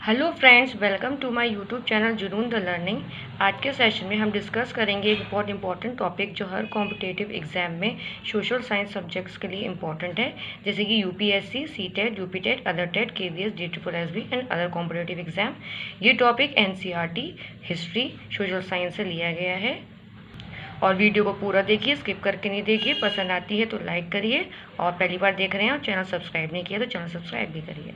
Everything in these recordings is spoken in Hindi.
Hello friends, welcome to my YouTube channel Junoon the learning. आज के सेशन में हम डिस्कस करेंगे एक बहुत इंपॉर्टेंट टॉपिक जो हर कॉम्पिटिटिव एग्जाम में सोशल साइंस सब्जेक्ट्स के लिए इंपॉर्टेंट है, जैसे कि UPSC, CTET, UPTET, other TET, KVS, DSSB and other competitive exam. ये topic NCERT, history, social science से लिया गया है। और वीडियो को पूरा देखिए, स्किप करके नहीं देखिए। पसंद आती है तो लाइक करिए, और पहली बार देख रहे हैं और चैनल सब्सक्राइब नहीं किया तो चैनल सब्सक्राइब भी करिए।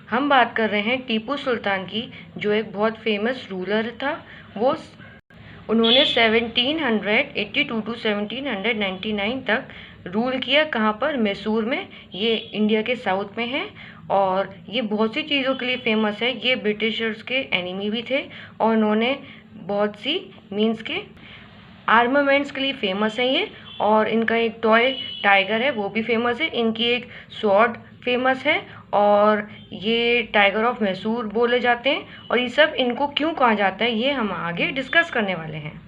हम बात कर रहे हैं टीपू सुल्तान की, जो एक बहुत फेमस रूलर था। उन्होंने 1782 टू 1799 तक रूल किया। कहाँ पर? मैसूर में। ये इंडिया के साउथ में है और ये बहुत सी चीज़ों के लिए फेमस है। ये ब्रिटिशर्स के एनिमी भी थे और उन्होंने बहुत सी मीन्स के आर्मामेंट्स के लिए फेमस है ये। और इनका एक टॉय टाइगर है, वो भी फेमस है। इनकी एक स्वॉर्ड फेमस है और ये टाइगर ऑफ मैसूर बोले जाते हैं। और ये सब इनको क्यों कहा जाता है ये हम आगे डिस्कस करने वाले हैं।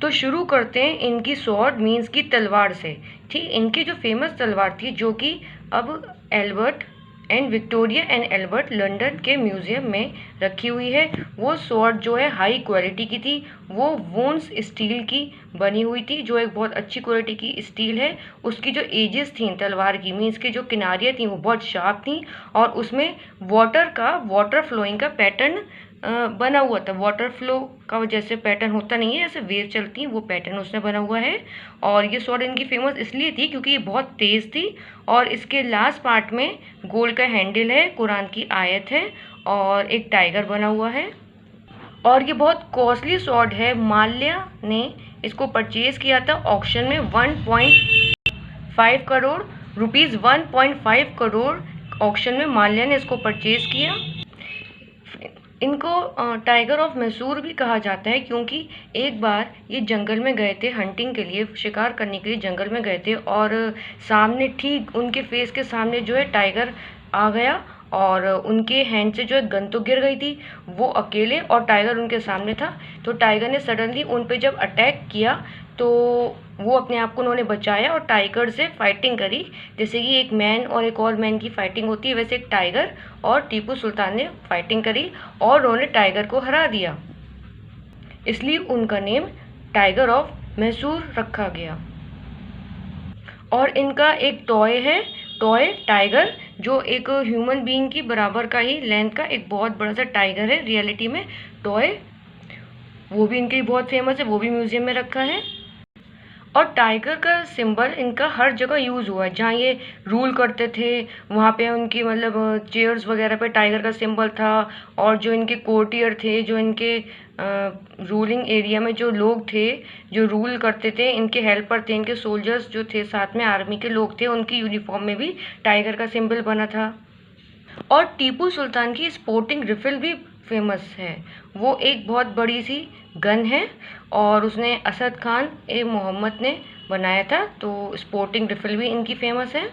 तो शुरू करते हैं इनकी स्वॉर्ड मीन्स की तलवार से। ठीक, इनकी जो फेमस तलवार थी, जो कि अब Albert and Victoria and Albert London के म्यूजियम में रखी हुई है। वो स्वॉर्ड जो है हाई क्वालिटी की थी। वो वोन्स स्टील की बनी हुई थी, जो एक बहुत अच्छी क्वालिटी की स्टील है। उसकी जो एजेस थी तलवार की, मीन्स की जो किनारियाँ थी वो बहुत शार्प थी और उसमें वाटर फ्लोइंग का पैटर्न बना हुआ था। वाटर फ्लो का जैसे पैटर्न होता नहीं है, जैसे वेव चलती है, वो पैटर्न उसने बना हुआ है। और ये स्वॉर्ड इनकी फेमस इसलिए थी क्योंकि ये बहुत तेज़ थी और इसके लास्ट पार्ट में गोल्ड का हैंडल है, कुरान की आयत है और एक टाइगर बना हुआ है। और ये बहुत कॉस्टली स्वॉर्ड है। माल्या ने इसको परचेज किया था ऑक्शन में 1.5 करोड़ रुपीज़। 1.5 करोड़ ऑक्शन में माल्या ने इसको परचेज किया। इनको टाइगर ऑफ मैसूर भी कहा जाता है क्योंकि एक बार ये जंगल में गए थे, हंटिंग के लिए, शिकार करने के लिए जंगल में गए थे और सामने ठीक उनके फेस के सामने जो है टाइगर आ गया और उनके हैंड से जो है गन तो गिर गई थी। वो अकेले और टाइगर उनके सामने था। तो टाइगर ने सडनली उन पे जब अटैक किया तो वो अपने आप को उन्होंने बचाया और टाइगर से फाइटिंग करी। जैसे कि एक मैन और एक और मैन की फाइटिंग होती है, वैसे एक टाइगर और टीपू सुल्तान ने फाइटिंग करी और उन्होंने टाइगर को हरा दिया। इसलिए उनका नेम टाइगर ऑफ मैसूर रखा गया। और इनका एक टॉय है, टॉय टाइगर, जो एक ह्यूमन बीइंग की बराबर का ही लेंथ का एक बहुत बड़ा सा टाइगर है रियलिटी में टॉय। वो भी इनकी बहुत फेमस है, वो भी म्यूजियम में रखा है। और टाइगर का सिंबल इनका हर जगह यूज़ हुआ है। जहाँ ये रूल करते थे वहाँ पे उनकी मतलब चेयर्स वगैरह पे टाइगर का सिंबल था। और जो इनके कोर्टियर थे, जो इनके रूलिंग एरिया में जो लोग थे जो रूल करते थे, इनके हेल्पर थे, इनके सोल्जर्स जो थे, साथ में आर्मी के लोग थे, उनकी यूनिफॉर्म में भी टाइगर का सिंबल बना था। और टीपू सुल्तान की स्पोर्टिंग रिफिल भी फेमस है। वो एक बहुत बड़ी सी गन है और उसने असद खान ए मोहम्मद ने बनाया था। तो स्पोर्टिंग रिफिल भी इनकी फेमस है।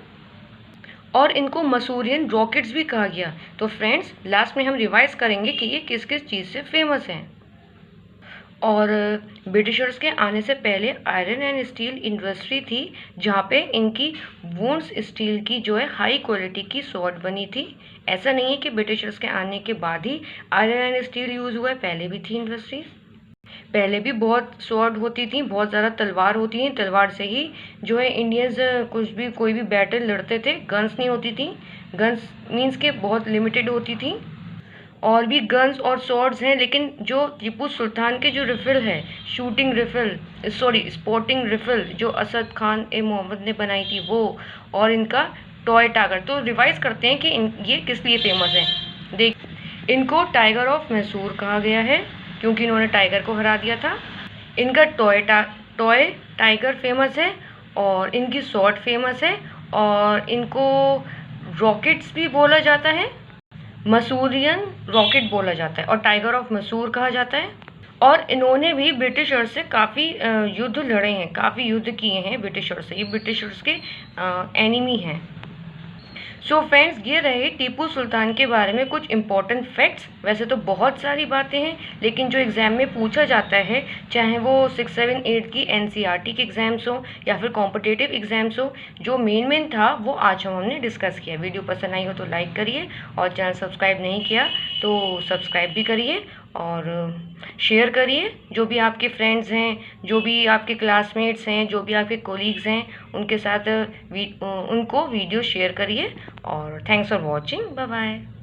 और इनको मसूरियन रॉकेट्स भी कहा गया। तो फ्रेंड्स, लास्ट में हम रिवाइज करेंगे कि ये किस किस चीज़ से फेमस हैं। और ब्रिटिशर्स के आने से पहले आयरन एंड स्टील इंडस्ट्री थी, जहाँ पे इनकी वोन्स स्टील की जो है हाई क्वालिटी की स्वॉर्ड बनी थी। ऐसा नहीं है कि ब्रिटिशर्स के आने के बाद ही आयरन एंड स्टील यूज़ हुआ है, पहले भी थी इंडस्ट्रीज। पहले भी बहुत स्वॉर्ड होती थी, बहुत ज़्यादा तलवार होती थी। तलवार से ही जो है इंडियंस कुछ भी कोई भी बैटल लड़ते थे। गन्स नहीं होती थी, गन्स मीन्स के बहुत लिमिटेड होती थी। और भी गन्स और स्वॉर्ड्स हैं, लेकिन जो टीपू सुल्तान के जो रिफिल है, shooting refill, sorry sporting refill, जो असद खान ए मोहम्मद ने बनाई थी वो, और इनका टॉय टाइगर। तो रिवाइज करते हैं कि ये किस लिए फेमस है। देख, इनको टाइगर ऑफ मैसूर कहा गया है क्योंकि इन्होंने टाइगर को हरा दिया था। इनका टॉय टाइगर फेमस है और इनकी स्वॉर्ड फेमस है। और इनको रॉकेट्स भी बोला जाता है, मसूरियन रॉकेट बोला जाता है और टाइगर ऑफ मैसूर कहा जाता है। और इन्होंने भी ब्रिटिशर्स से काफ़ी युद्ध लड़े हैं, काफ़ी युद्ध किए हैं ब्रिटिशर्स से। ये ब्रिटिशर्स के एनिमी हैं। सो फ्रेंड्स, ये रहे टीपू सुल्तान के बारे में कुछ इंपॉर्टेंट फैक्ट्स। वैसे तो बहुत सारी बातें हैं, लेकिन जो एग्ज़ाम में पूछा जाता है, चाहे वो 6, 7, 8 की एनसीईआरटी के एग्ज़ाम्स हो या फिर कॉम्पिटिटिव एग्ज़ाम्स हो, जो मेन था वो आज हमने डिस्कस किया। वीडियो पसंद आई हो तो लाइक करिए, और चैनल सब्सक्राइब नहीं किया तो सब्सक्राइब भी करिए और शेयर करिए। जो भी आपके फ्रेंड्स हैं, जो भी आपके क्लासमेट्स हैं, जो भी आपके कोलीग्स हैं, उनके साथ उनको वीडियो शेयर करिए। और thanks for watching. Bye bye.